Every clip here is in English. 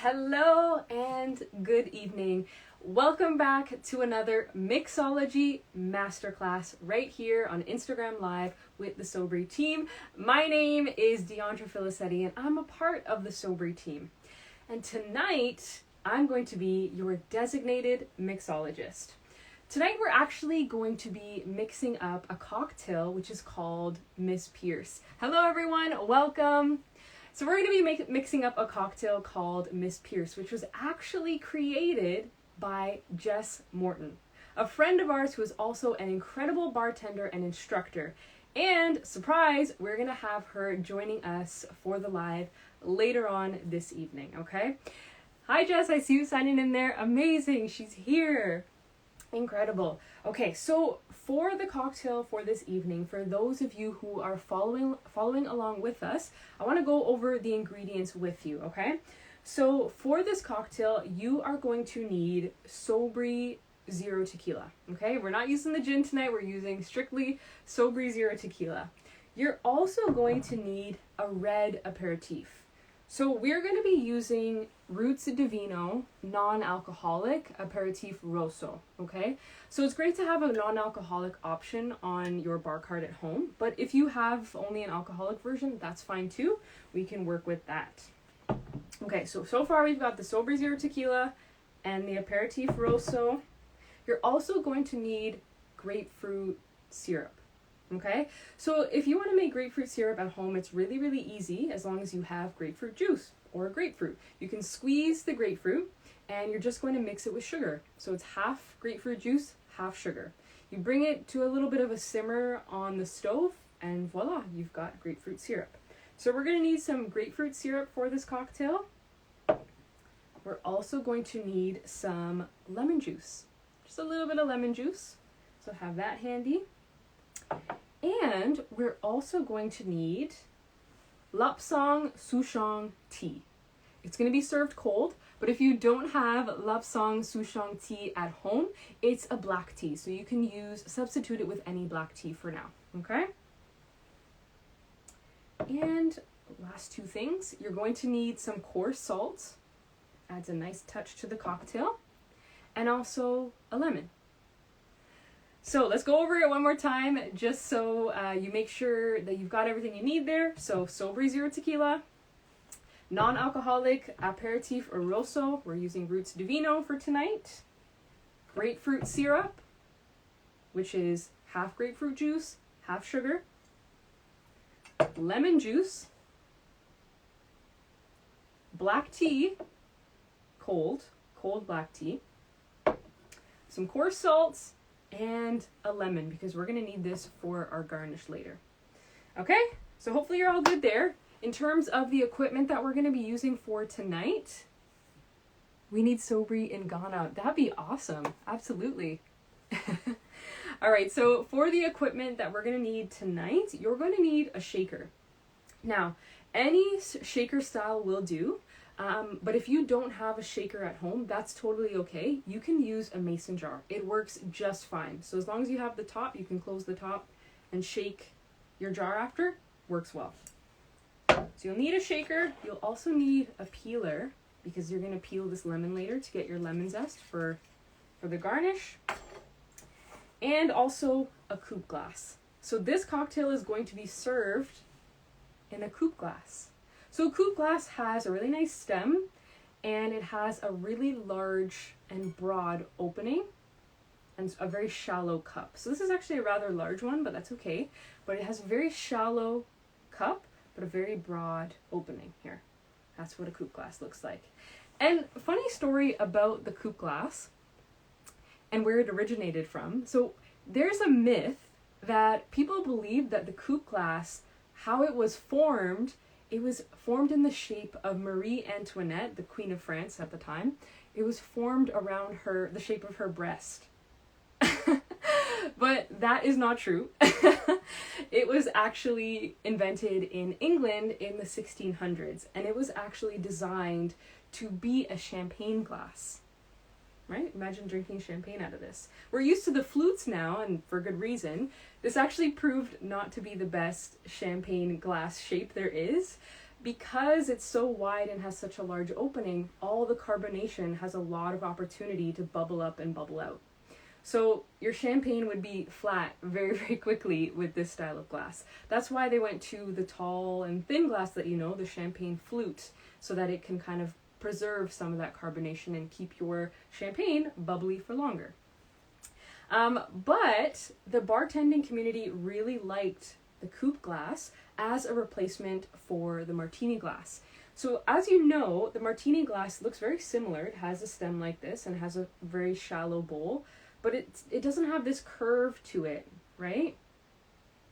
Hello, and good evening. Welcome back to another Mixology Masterclass right here on Instagram Live with the Sobrii team. My name is Deandra Filicetti, and I'm a part of the Sobrii team. And tonight, I'm going to be your designated mixologist. Tonight, we're actually going to be mixing up a cocktail, which is called Miss Pierce. Hello, everyone. Welcome. So we're going to be mixing up a cocktail called Miss Pierce, which was actually created by Jess Morton, a friend of ours who is also an incredible bartender and instructor. And surprise, we're going to have her joining us for the live later on this evening, okay? Hi, Jess. I see you signing in there. Amazing. She's here. Incredible. Okay, so for the cocktail for this evening, for those of you who are following along with us, I want to go over the ingredients with you, okay? So for this cocktail, you are going to need Sobrii Zero Tequila, okay? We're not using the gin tonight, we're using strictly Sobrii Zero Tequila. You're also going to need a red aperitif. So we're going to be using Roots di Vino non-alcoholic aperitif rosso, okay? So it's great to have a non-alcoholic option on your bar cart at home, but if you have only an alcoholic version, that's fine too. We can work with that. Okay, so far we've got the Sobrii Zero Tequila and the aperitif rosso. You're also going to need grapefruit syrup. Okay, so if you want to make grapefruit syrup at home, it's really, really easy as long as you have grapefruit juice or grapefruit. You can squeeze the grapefruit and you're just going to mix it with sugar. So it's half grapefruit juice, half sugar. You bring it to a little bit of a simmer on the stove and voila, you've got grapefruit syrup. So we're going to need some grapefruit syrup for this cocktail. We're also going to need some lemon juice, just a little bit of lemon juice. So have that handy. And we're also going to need Lapsang Souchong tea. It's going to be served cold, but if you don't have Lapsang Souchong tea at home, it's a black tea. So you can substitute it with any black tea for now, okay? And last two things, you're going to need some coarse salt. Adds a nice touch to the cocktail. And also a lemon. So let's go over it one more time, just so you make sure that you've got everything you need there. So Sobrii Zero Tequila, non-alcoholic aperitif or rosso. We're using Roots di Vino for tonight. Grapefruit syrup, which is half grapefruit juice, half sugar. Lemon juice. Black tea, cold black tea. Some coarse salts. And a lemon, because we're going to need this for our garnish later. Okay, so hopefully you're all good there. In terms of the equipment that we're going to be using for tonight, we need Sobrii in Ghana. That'd be awesome. Absolutely. All right, so for the equipment that we're going to need tonight, you're going to need a shaker. Now, any shaker style will do. But if you don't have a shaker at home, that's totally okay. You can use a mason jar. It works just fine. So as long as you have the top, you can close the top and shake your jar after. Works well. So you'll need a shaker. You'll also need a peeler because you're going to peel this lemon later to get your lemon zest for the garnish. And also a coupe glass. So this cocktail is going to be served in a coupe glass. So coupe glass has a really nice stem and it has a really large and broad opening and a very shallow cup. So this is actually a rather large one, but that's okay. But it has a very shallow cup, but a very broad opening here. That's what a coupe glass looks like. And funny story about the coupe glass and where it originated from. So there's a myth that people believe that the coupe glass, how it was formed in the shape of Marie Antoinette, the Queen of France at the time. It was formed around the shape of her breast. But that is not true. It was actually invented in England in the 1600s, and it was actually designed to be a champagne glass. Right? Imagine drinking champagne out of this. We're used to the flutes now, and for good reason. This actually proved not to be the best champagne glass shape there is. because it's so wide and has such a large opening, all the carbonation has a lot of opportunity to bubble up and bubble out. So your champagne would be flat very, very quickly with this style of glass. That's why they went to the tall and thin glass that you know, the champagne flute, so that it can kind of preserve some of that carbonation and keep your champagne bubbly for longer. But the bartending community really liked the coupe glass as a replacement for the Martini glass. So as you know, the Martini glass looks very similar. It has a stem like this and has a very shallow bowl, but it doesn't have this curve to it, right?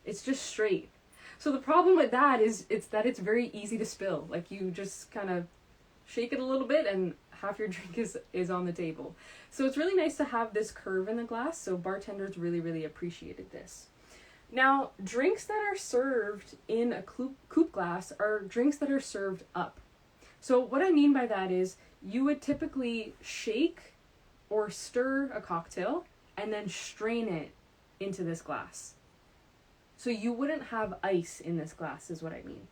It's just straight. So the problem with that is it's very easy to spill. Like you just kind of shake it a little bit and half your drink is on the table. So it's really nice to have this curve in the glass. So bartenders really, really appreciated this. Now, drinks that are served in a coupe glass are drinks that are served up. So what I mean by that is you would typically shake or stir a cocktail and then strain it into this glass. So you wouldn't have ice in this glass is what I mean.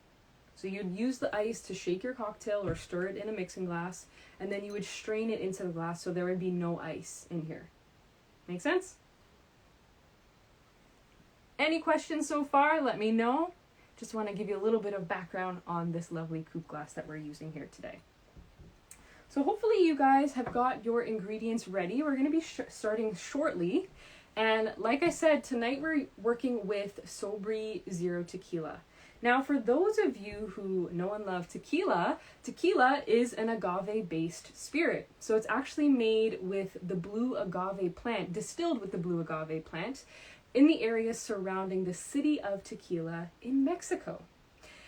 So you'd use the ice to shake your cocktail or stir it in a mixing glass, and then you would strain it into the glass so there would be no ice in here. Make sense? Any questions so far? Let me know. Just want to give you a little bit of background on this lovely coupe glass that we're using here today. So hopefully you guys have got your ingredients ready. We're going to be starting shortly. And like I said, tonight we're working with Sobrii Zero Tequila. Now, for those of you who know and love tequila, tequila is an agave-based spirit. So it's actually made with the blue agave plant, distilled with the blue agave plant, in the area surrounding the city of Tequila in Mexico.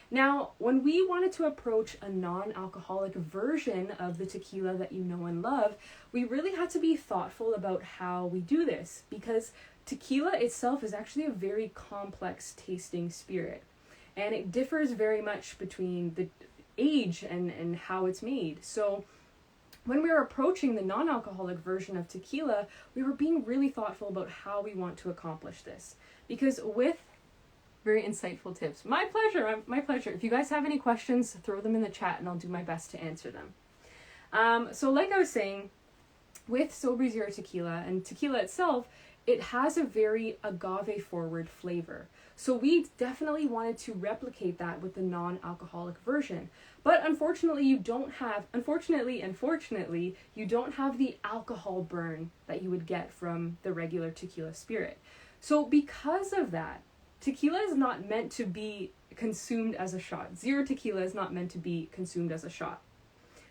Now, when we wanted to approach a non-alcoholic version of the tequila that you know and love, we really had to be thoughtful about how we do this, because tequila itself is actually a very complex tasting spirit. And it differs very much between the age and how it's made. So when we were approaching the non-alcoholic version of tequila, we were being really thoughtful about how we want to accomplish this. Because with very insightful tips. My pleasure, my pleasure. If you guys have any questions, throw them in the chat and I'll do my best to answer them. So like I was saying, with Sobrii Zero Tequila and tequila itself, it has a very agave-forward flavor. So we definitely wanted to replicate that with the non-alcoholic version. But unfortunately, you don't have the alcohol burn that you would get from the regular tequila spirit. So because of that, tequila is not meant to be consumed as a shot. Zero tequila is not meant to be consumed as a shot,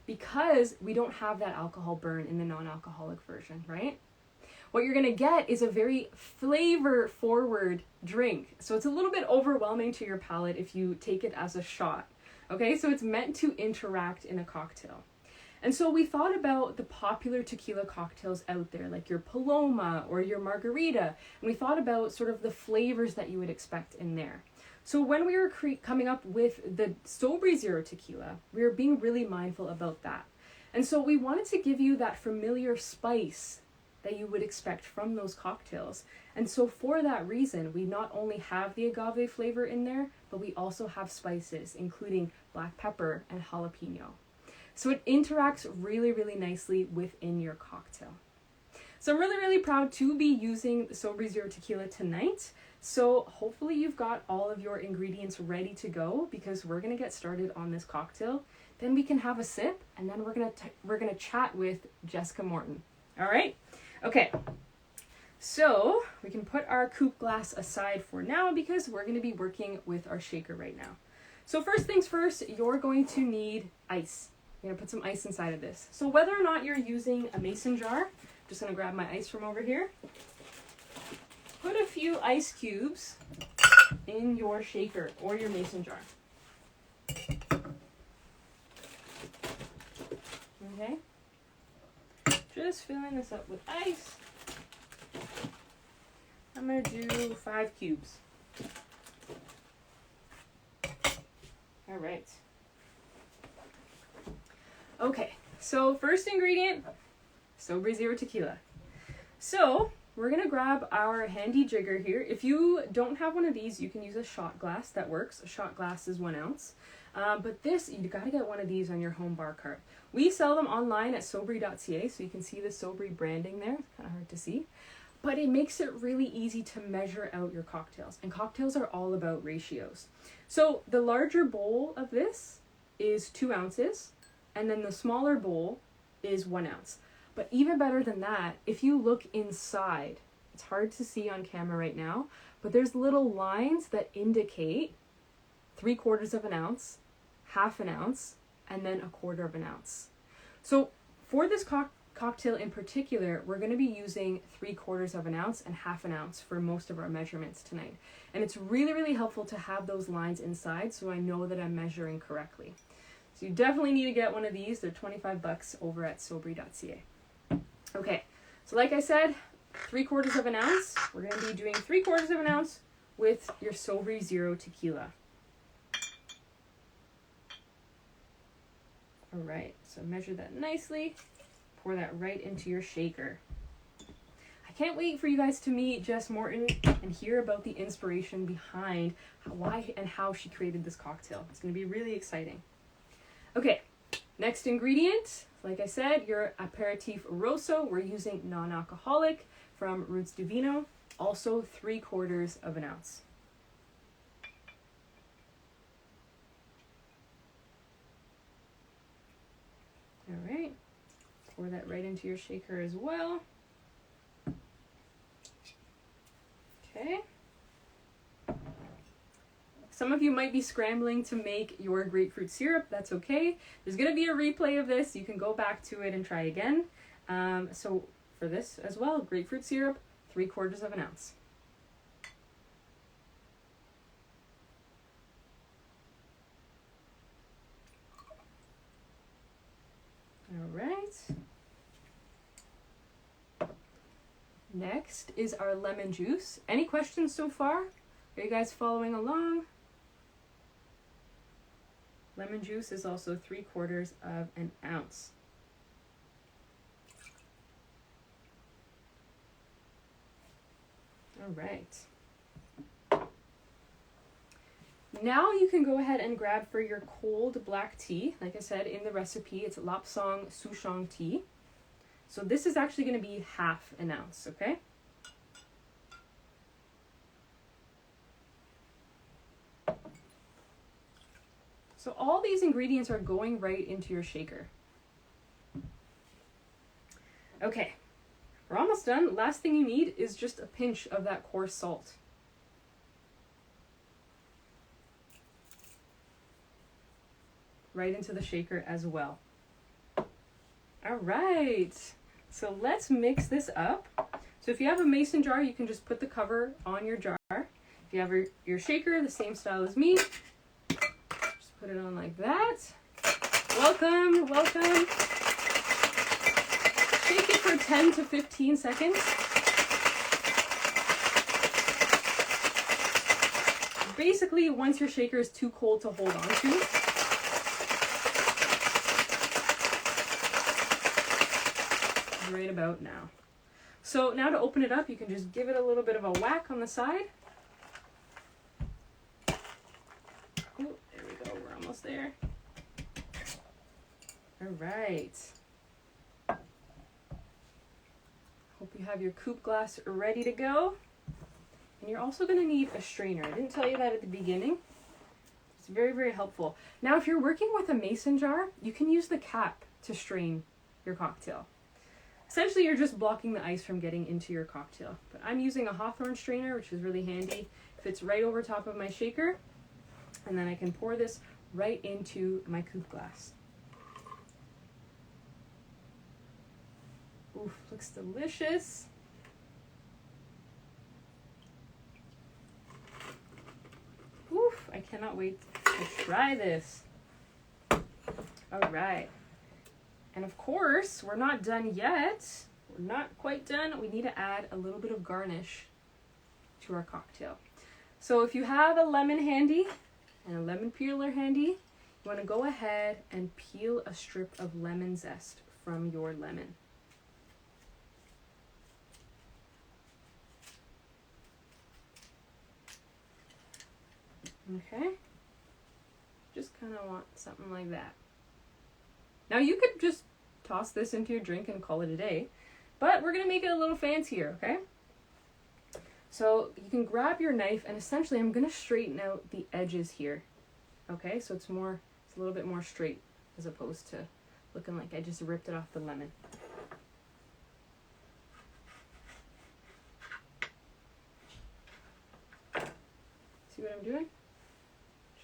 because we don't have that alcohol burn in the non-alcoholic version, right? What you're going to get is a very flavor-forward drink. So it's a little bit overwhelming to your palate if you take it as a shot. Okay, so it's meant to interact in a cocktail. And so we thought about the popular tequila cocktails out there, like your Paloma or your Margarita, and we thought about sort of the flavors that you would expect in there. So when we were coming up with the Sobrii Zero Tequila, we were being really mindful about that. And so we wanted to give you that familiar spice that you would expect from those cocktails. And so for that reason, we not only have the agave flavor in there, but we also have spices, including black pepper and jalapeno. So it interacts really, really nicely within your cocktail. So I'm really, really proud to be using the Sobrii Zero Tequila tonight. So hopefully you've got all of your ingredients ready to go, because we're gonna get started on this cocktail. Then we can have a sip, and then we're gonna chat with Jessica Morton. All right? Okay. So we can put our coupe glass aside for now, because we're gonna be working with our shaker right now. So first things first, you're going to need ice. You're gonna put some ice inside of this. So whether or not you're using a mason jar, I'm just gonna grab my ice from over here. Put a few ice cubes in your shaker or your mason jar. Okay. Just filling this up with ice. I'm gonna do 5 cubes. All right. Okay, so first ingredient, Sobrii Zero Tequila. So we're gonna grab our handy jigger here. If you don't have one of these, you can use a shot glass, that works. A shot glass is 1 ounce. But this, you gotta get one of these on your home bar cart. We sell them online at Sobrii.ca, so you can see the Sobrii branding there. It's kind of hard to see. But it makes it really easy to measure out your cocktails. And cocktails are all about ratios. So the larger bowl of this is 2 ounces, and then the smaller bowl is 1 ounce. But even better than that, if you look inside, it's hard to see on camera right now, but there's little lines that indicate 3/4 of an ounce, 1/2 an ounce, and then 1/4 of an ounce. So for this cocktail in particular, we're going to be using 3/4 of an ounce and 1/2 an ounce for most of our measurements tonight. And it's really, really helpful to have those lines inside so I know that I'm measuring correctly. So you definitely need to get one of these. They're $25 over at Sobrii.ca. Okay, so like I said, 3/4 of an ounce. We're going to be doing 3/4 of an ounce with your Sobrii Zero tequila. All right, so measure that nicely. Pour that right into your shaker. I can't wait for you guys to meet Jess Morton and hear about the inspiration behind why and how she created this cocktail. It's going to be really exciting. Okay, next ingredient, like I said, your aperitif rosso. We're using non-alcoholic from Roots Divino, also 3/4 of an ounce. All right, pour that right into your shaker as well. Okay. Some of you might be scrambling to make your grapefruit syrup. That's okay. There's going to be a replay of this. You can go back to it and try again. So for this as well, grapefruit syrup, 3/4 of an ounce. All right. Next is our lemon juice. Any questions so far? Are you guys following along? Lemon juice is also 3/4 of an ounce. All right. Now you can go ahead and grab for your cold black tea. Like I said, in the recipe, it's Lapsang Souchong tea. So this is actually going to be 1/2 an ounce, okay? So all these ingredients are going right into your shaker. Okay, we're almost done. Last thing you need is just a pinch of that coarse salt. Right into the shaker as well. All right, so let's mix this up. So if you have a mason jar, you can just put the cover on your jar. If you have your shaker, the same style as me, just put it on like that. Welcome, welcome. Shake it for 10 to 15 seconds. Basically, once your shaker is too cold to hold on to, right about now. So now to open it up, you can just give it a little bit of a whack on the side. Oh, there we go, we're almost there. All right. Hope you have your coupe glass ready to go. And you're also going to need a strainer. I didn't tell you that at the beginning. It's very, very helpful. Now, if you're working with a mason jar, you can use the cap to strain your cocktail. Essentially, you're just blocking the ice from getting into your cocktail. But I'm using a Hawthorne strainer, which is really handy. Fits right over top of my shaker. And then I can pour this right into my coupe glass. Oof, looks delicious. Oof, I cannot wait to try this. All right. And of course, we're not done yet. We're not quite done. We need to add a little bit of garnish to our cocktail. So if you have a lemon handy and a lemon peeler handy, you want to go ahead and peel a strip of lemon zest from your lemon. Okay. Just kind of want something like that. Now you could just toss this into your drink and call it a day, but we're going to make it a little fancier, okay? So you can grab your knife, and essentially I'm going to straighten out the edges here, okay? So it's a little bit more straight as opposed to looking like I just ripped it off the lemon. See what I'm doing?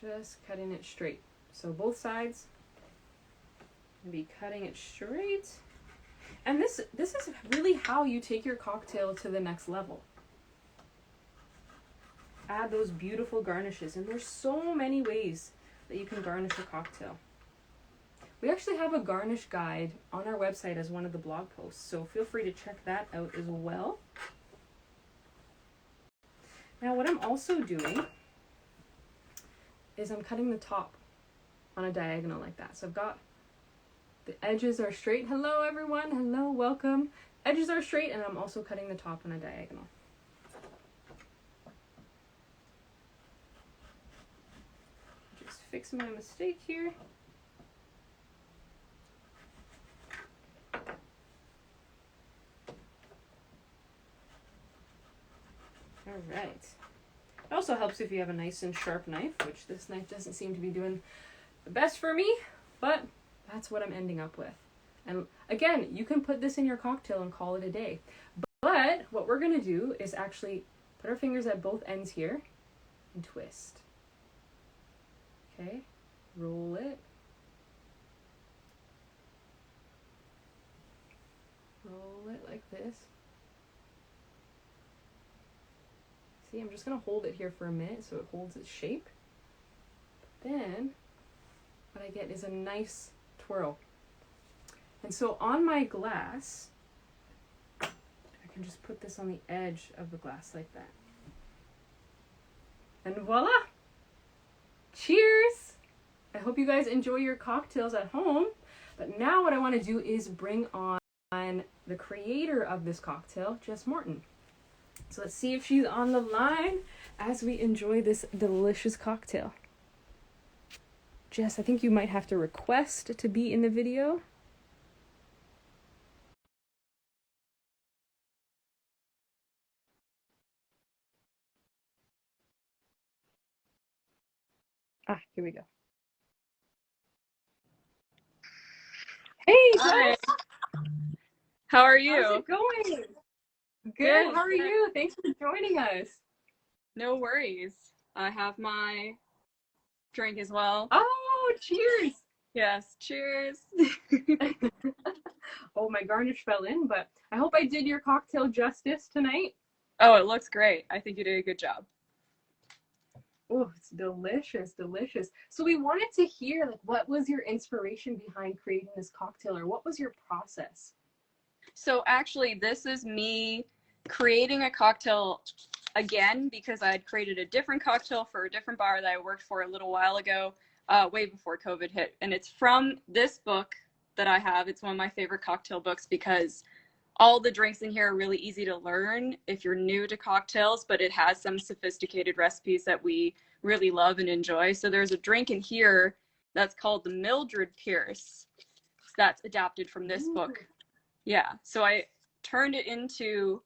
Just cutting it straight. So both sides, I'm gonna be cutting it straight. And this is really how you take your cocktail to the next level. Add those beautiful garnishes, and there's so many ways that you can garnish a cocktail. We actually have a garnish guide on our website as one of the blog posts, so feel free to check that out as well. Now what I'm also doing is I'm cutting the top on a diagonal like that. So I've got the edges are straight. Hello everyone, hello, welcome. Edges are straight, and I'm also cutting the top on a diagonal. Just fix my mistake here. All right. It also helps if you have a nice and sharp knife, which this knife doesn't seem to be doing the best for me, but that's what I'm ending up with. And again, you can put this in your cocktail and call it a day. But what we're going to do is actually put our fingers at both ends here and twist. Okay, roll it. Roll it like this. See, I'm just going to hold it here for a minute so it holds its shape. Then what I get is a nice twirl. And so on my glass, I can just put this on the edge of the glass like that. And voila! Cheers! I hope you guys enjoy your cocktails at home. But now what I want to do is bring on the creator of this cocktail, Jess Morton. So let's see if she's on the line as we enjoy this delicious cocktail. Jess, I think you might have to request to be in the video. Ah, here we go. Hey, Hi. Jess! How are you? How's it going? Good. How are you? Thanks for joining us. No worries. I have my drink as well. Oh, cheers! Yes, cheers. Oh, my garnish fell in, but I hope I did your cocktail justice tonight. Oh, it looks great. I think you did a good job. Oh, it's delicious, delicious. So we wanted to hear, like, what was your inspiration behind creating this cocktail, or what was your process? So actually, this is me creating a cocktail again because I had created a different cocktail for a different bar that I worked for a little while ago, way before COVID hit. And it's from this book that I have. It's one of my favorite cocktail books because all the drinks in here are really easy to learn if you're new to cocktails, but it has some sophisticated recipes that we really love and enjoy. So there's a drink in here that's called the Mildred Pierce that's adapted from this book. Yeah, so I turned it into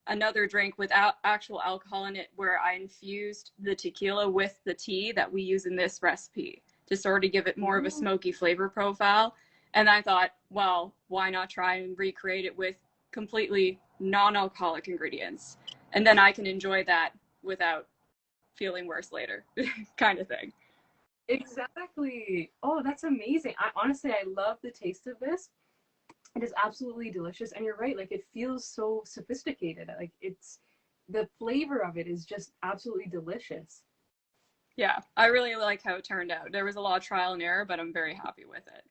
another drink without actual alcohol in it, where I infused the tequila with the tea that we use in this recipe to sort of give it more of a smoky flavor profile. And I thought, well, why not try and recreate it with completely non-alcoholic ingredients? And then I can enjoy that without feeling worse later, kind of thing. Exactly. Oh, that's amazing. Honestly, I love the taste of this. It is absolutely delicious, and you're right, like, it feels so sophisticated. Like, the flavor of it is just absolutely delicious. Yeah, I really like how it turned out. There was a lot of trial and error, but I'm very happy with it.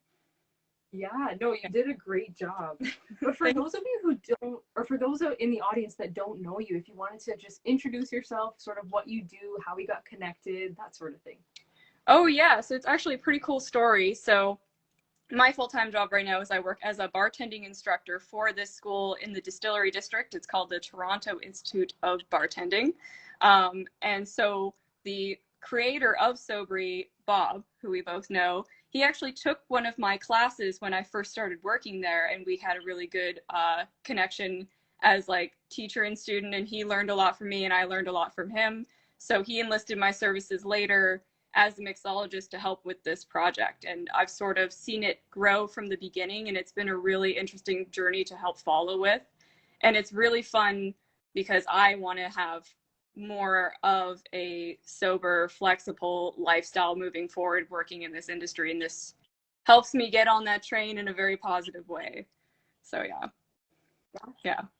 Yeah, no, you did a great job. But for those of you who don't, or for those in the audience that don't know you, if you wanted to just introduce yourself, sort of what you do, how we got connected, that sort of thing. Oh yeah, so it's actually a pretty cool story. So my full-time job right now is I work as a bartending instructor for this school in the distillery district. It's called the Toronto Institute of Bartending. And so the creator of Sobrii, Bob, who we both know, he actually took one of my classes when I first started working there, and we had a really good connection as like teacher and student, and he learned a lot from me and I learned a lot from him. So he enlisted my services later as a mixologist to help with this project, and I've sort of seen it grow from the beginning, and it's been a really interesting journey to help follow with. And it's really fun because I want to have more of a sober, flexible lifestyle moving forward working in this industry, and this helps me get on that train in a very positive way. So yeah.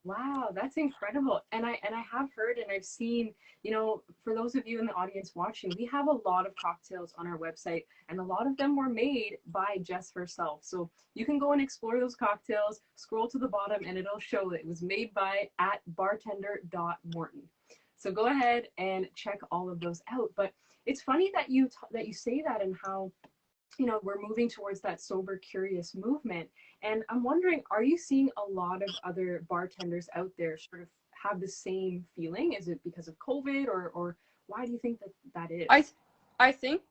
Wow, that's incredible. And I have heard and I've seen, you know, for those of you in the audience watching, we have a lot of cocktails on our website, and a lot of them were made by Jess herself. So you can go and explore those cocktails, scroll to the bottom, and it'll show that it was made by at bartender.morton. So go ahead and check all of those out. But it's funny that you say that, and how, you know, we're moving towards that sober curious movement. And I'm wondering, are you seeing a lot of other bartenders out there sort of have the same feeling? Is it because of COVID, or why do you think that is? I think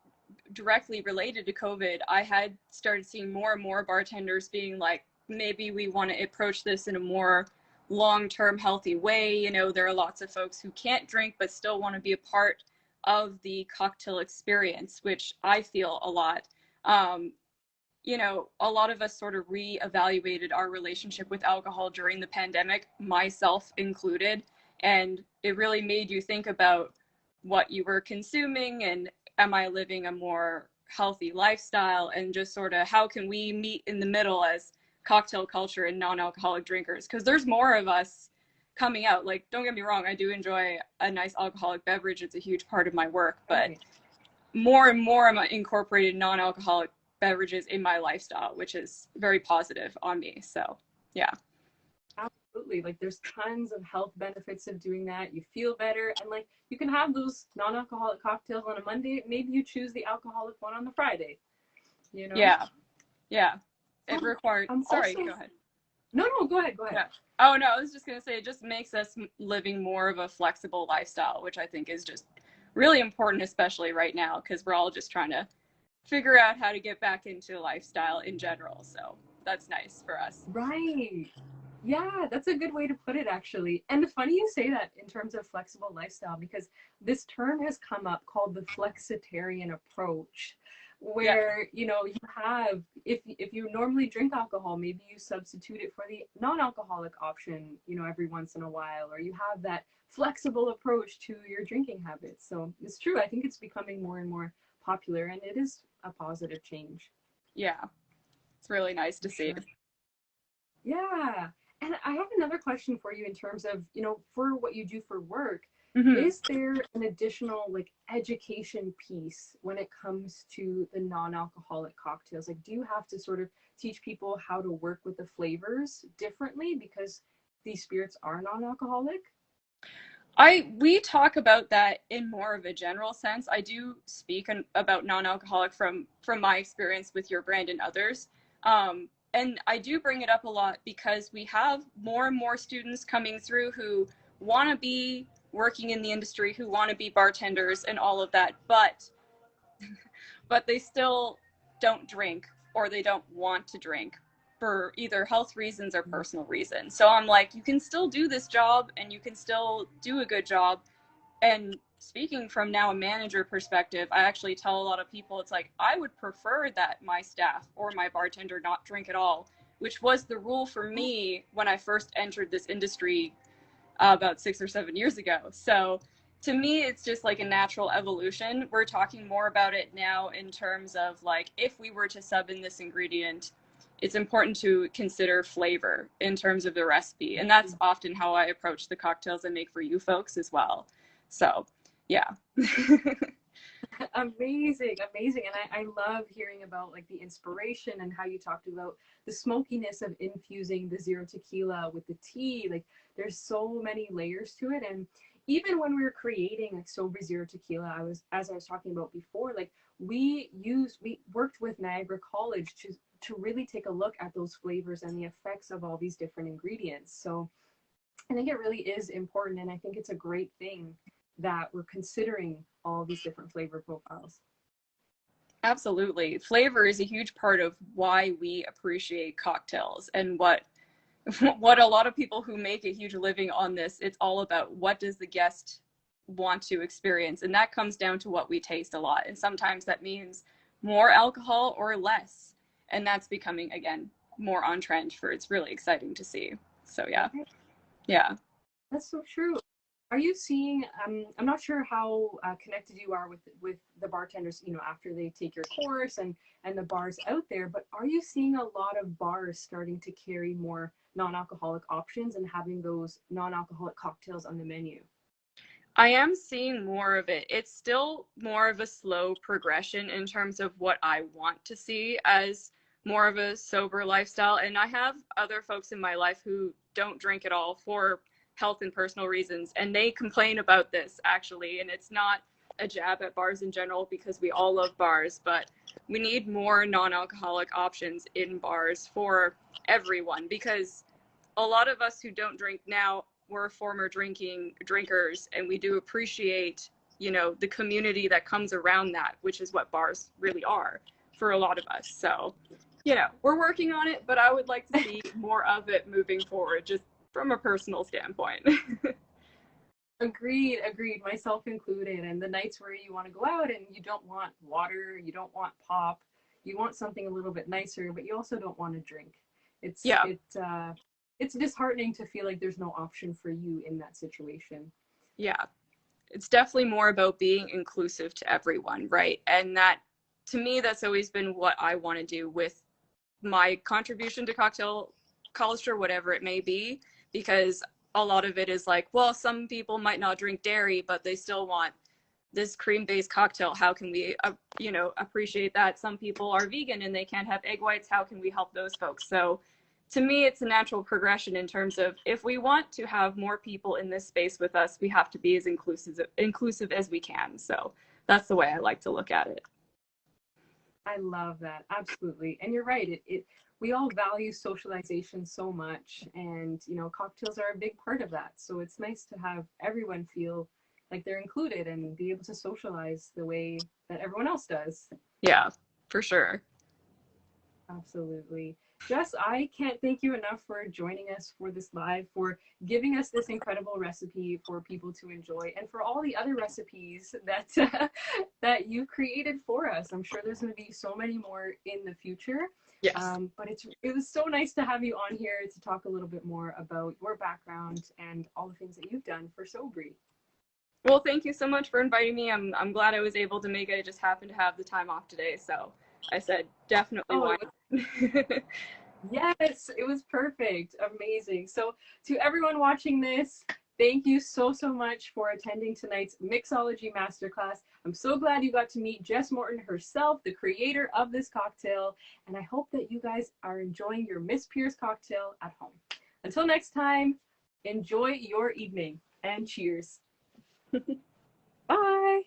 directly related to COVID, I had started seeing more and more bartenders being like, maybe we want to approach this in a more long-term healthy way. You know, there are lots of folks who can't drink but still want to be a part of the cocktail experience, which I feel a lot. You know, a lot of us sort of reevaluated our relationship with alcohol during the pandemic, myself included, and it really made you think about what you were consuming and am I living a more healthy lifestyle, and just sort of how can we meet in the middle as cocktail culture and non-alcoholic drinkers, because there's more of us coming out. Like, don't get me wrong, I do enjoy a nice alcoholic beverage. It's a huge part of my work, but more and more I'm incorporating non-alcoholic beverages in my lifestyle, which is very positive on me. So yeah. Absolutely. Like, there's tons of health benefits of doing that. You feel better, and like, you can have those non-alcoholic cocktails on a Monday. Maybe you choose the alcoholic one on the Friday, you know? Yeah. It required, sorry, also, go ahead. No, go ahead. Yeah. Oh no, I was just gonna say, it just makes us living more of a flexible lifestyle, which I think is just really important, especially right now, because we're all just trying to figure out how to get back into lifestyle in general. So that's nice for us. Right. Yeah, that's a good way to put it, actually. And funny you say that in terms of flexible lifestyle, because this term has come up called the Flexitarian Approach, where, you know, you have, if you normally drink alcohol, maybe you substitute it for the non-alcoholic option, you know, every once in a while, or you have that flexible approach to your drinking habits. So it's true. I think it's becoming more and more popular, and it is a positive change. Yeah, it's really nice to see. Yeah. And I have another question for you in terms of, you know, for what you do for work. Mm-hmm. Is there an additional like education piece when it comes to the non-alcoholic cocktails? Like, do you have to sort of teach people how to work with the flavors differently because these spirits are non-alcoholic? We talk about that in more of a general sense. I do speak about non-alcoholic from my experience with your brand and others. And I do bring it up a lot because we have more and more students coming through who want to be working in the industry, who want to be bartenders and all of that, but they still don't drink, or they don't want to drink for either health reasons or personal reasons. So I'm like, you can still do this job and you can still do a good job. And speaking from now a manager perspective, I actually tell a lot of people, it's like, I would prefer that my staff or my bartender not drink at all, which was the rule for me when I first entered this industry about 6 or 7 years ago. So to me, it's just like a natural evolution. We're talking more about it now in terms of like, if we were to sub in this ingredient, it's important to consider flavor in terms of the recipe. And that's often how I approach the cocktails I make for you folks as well. So yeah. Amazing. And I love hearing about like the inspiration and how you talked about the smokiness of infusing the zero tequila with the tea. Like, there's so many layers to it. And even when we were creating like Sobrii Zero Tequila, as I was talking about before, like we worked with Niagara College to really take a look at those flavors and the effects of all these different ingredients. So I think it really is important, and I think it's a great thing that we're considering all these different flavor profiles. Absolutely. Flavor is a huge part of why we appreciate cocktails, and what a lot of people who make a huge living on this, it's all about what does the guest want to experience, and that comes down to what we taste a lot. And sometimes that means more alcohol or less, and that's becoming, again, more on trend. For it's really exciting to see. So yeah, That's so true. Are you seeing, I'm not sure how connected you are with the bartenders, you know, after they take your course and the bars out there, but are you seeing a lot of bars starting to carry more non-alcoholic options and having those non-alcoholic cocktails on the menu? I am seeing more of it. It's still more of a slow progression in terms of what I want to see as more of a sober lifestyle. And I have other folks in my life who don't drink at all for health and personal reasons, and they complain about this, actually. And it's not a jab at bars in general, because we all love bars, but we need more non-alcoholic options in bars for everyone, because a lot of us who don't drink now, we're former drinkers, and we do appreciate, you know, the community that comes around that, which is what bars really are for a lot of us. So, you know, we're working on it, but I would like to see more of it moving forward, just from a personal standpoint. Agreed, myself included. And the nights where you want to go out and you don't want water, you don't want pop, you want something a little bit nicer, but you also don't want to drink. Yeah. It's disheartening to feel like there's no option for you in that situation. Yeah. It's definitely more about being inclusive to everyone, right? And that, to me, that's always been what I want to do with my contribution to cocktail culture, whatever it may be, because a lot of it is like, well, some people might not drink dairy, but they still want this cream-based cocktail. How can we, appreciate that? Some people are vegan and they can't have egg whites. How can we help those folks? So to me, it's a natural progression in terms of, if we want to have more people in this space with us, we have to be as inclusive as we can. So that's the way I like to look at it. I love that. Absolutely. And you're right. We all value socialization so much, and, you know, cocktails are a big part of that. So it's nice to have everyone feel like they're included and be able to socialize the way that everyone else does. Yeah, for sure. Absolutely. Jess, I can't thank you enough for joining us for this live, for giving us this incredible recipe for people to enjoy, and for all the other recipes that that you created for us. I'm sure there's going to be so many more in the future. Yes. But it was so nice to have you on here to talk a little bit more about your background and all the things that you've done for Sobrii. Well, thank you so much for inviting me. I'm glad I was able to make it. I just happened to have the time off today, so I said definitely why not. Yes, it was perfect. Amazing. So to everyone watching this, thank you so much for attending tonight's Mixology Masterclass. I'm so glad you got to meet Jess Morton herself, the creator of this cocktail, and I hope that you guys are enjoying your Miss Pierce cocktail at home. Until next time, enjoy your evening, and cheers. Bye.